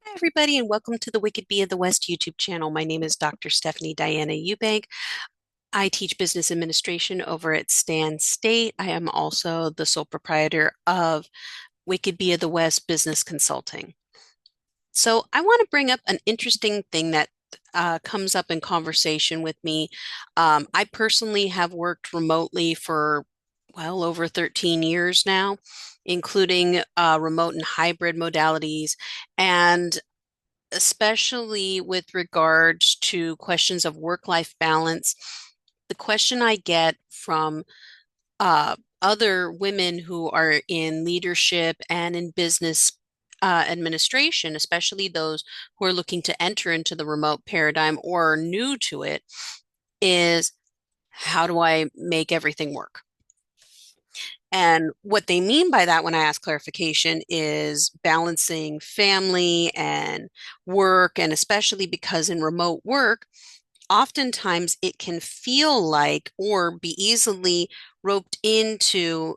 Hi, everybody, and welcome to the Wicked Bee of the West YouTube channel. My name is Dr. Stephanie Diana Eubank. I teach business administration over at Stan State. I am also the sole proprietor of Wicked Bee of the West Business Consulting. So, I want to bring up an interesting thing that comes up in conversation with me. I personally have worked remotely for well over 13 years now, including remote and hybrid modalities. And especially with regards to questions of work-life balance, the question I get from other women who are in leadership and in business administration, especially those who are looking to enter into the remote paradigm or are new to it, is how do I make everything work? And what they mean by that when I ask clarification is balancing family and work, and especially because in remote work, oftentimes it can feel like or be easily roped into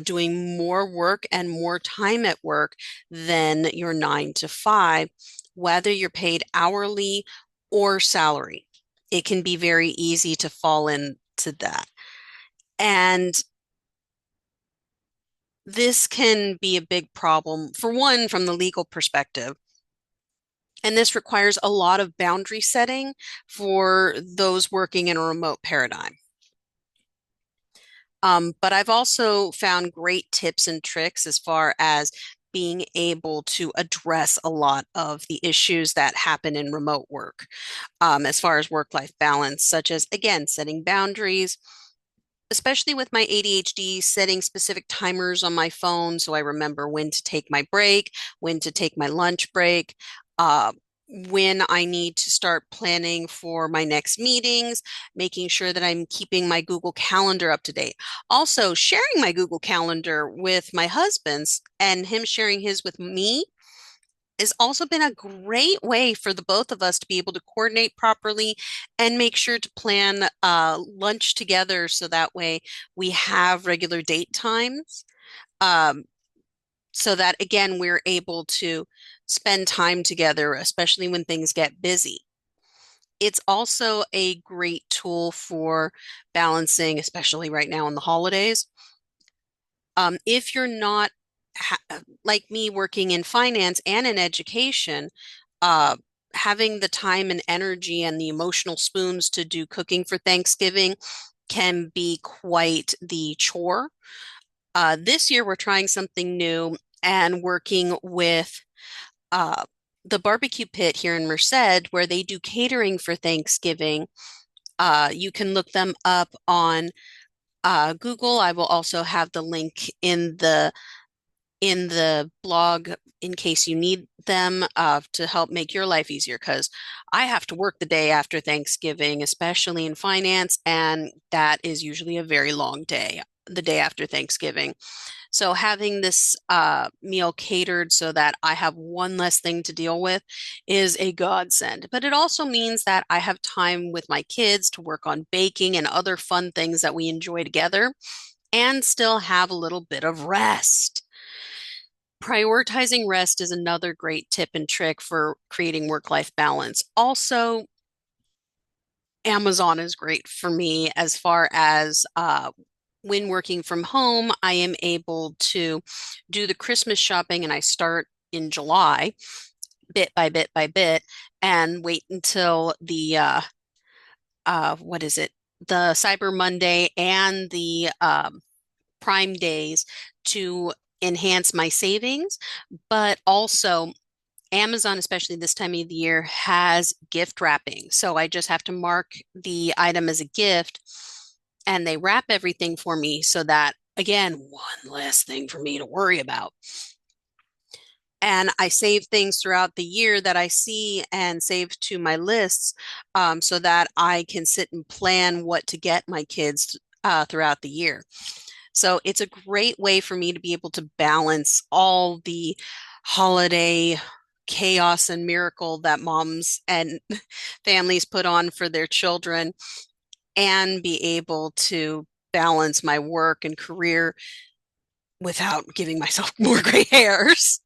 doing more work and more time at work than your 9 to 5, whether you're paid hourly or salary. It can be very easy to fall into that. And this can be a big problem, for one, from the legal perspective. And this requires a lot of boundary setting for those working in a remote paradigm. But I've also found great tips and tricks as far as being able to address a lot of the issues that happen in remote work, as far as work-life balance, such as, again, setting boundaries, especially with my ADHD, setting specific timers on my phone so I remember when to take my break, when to take my lunch break, uh, when I need to start planning for my next meetings, making sure that I'm keeping my Google Calendar up to date. Also, sharing my Google Calendar with my husband's and him sharing his with me has also been a great way for the both of us to be able to coordinate properly and make sure to plan lunch together so that way we have regular date times. Um, so that again, we're able to spend time together, especially when things get busy. It's also a great tool for balancing, especially right now in the holidays. If you're not like me working in finance and in education, uh, having the time and energy and the emotional spoons to do cooking for Thanksgiving can be quite the chore. This year, we're trying something new and working with uh, the barbecue pit here in Merced, where they do catering for Thanksgiving. You can look them up on Google. I will also have the link in the blog in case you need them to help make your life easier because I have to work the day after Thanksgiving, especially in finance, and that is usually a very long day, the day after Thanksgiving. So having this meal catered so that I have one less thing to deal with is a godsend. But it also means that I have time with my kids to work on baking and other fun things that we enjoy together and still have a little bit of rest. Prioritizing rest is another great tip and trick for creating work-life balance. Also, Amazon is great for me as far as when working from home, I am able to do the Christmas shopping and I start in July, bit by bit by bit, and wait until the what is it? The Cyber Monday and the Prime days to enhance my savings, but also Amazon, especially this time of the year, has gift wrapping. So I just have to mark the item as a gift and they wrap everything for me so that, again, one less thing for me to worry about. And I save things throughout the year that I see and save to my lists so that I can sit and plan what to get my kids throughout the year. So it's a great way for me to be able to balance all the holiday chaos and miracle that moms and families put on for their children and be able to balance my work and career without giving myself more gray hairs.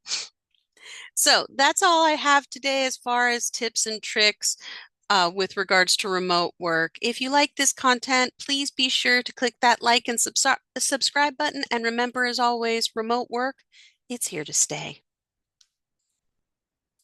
So that's all I have today as far as tips and tricks with regards to remote work. If you like this content, please be sure to click that like and subscribe button. And remember, as always, remote work, it's here to stay.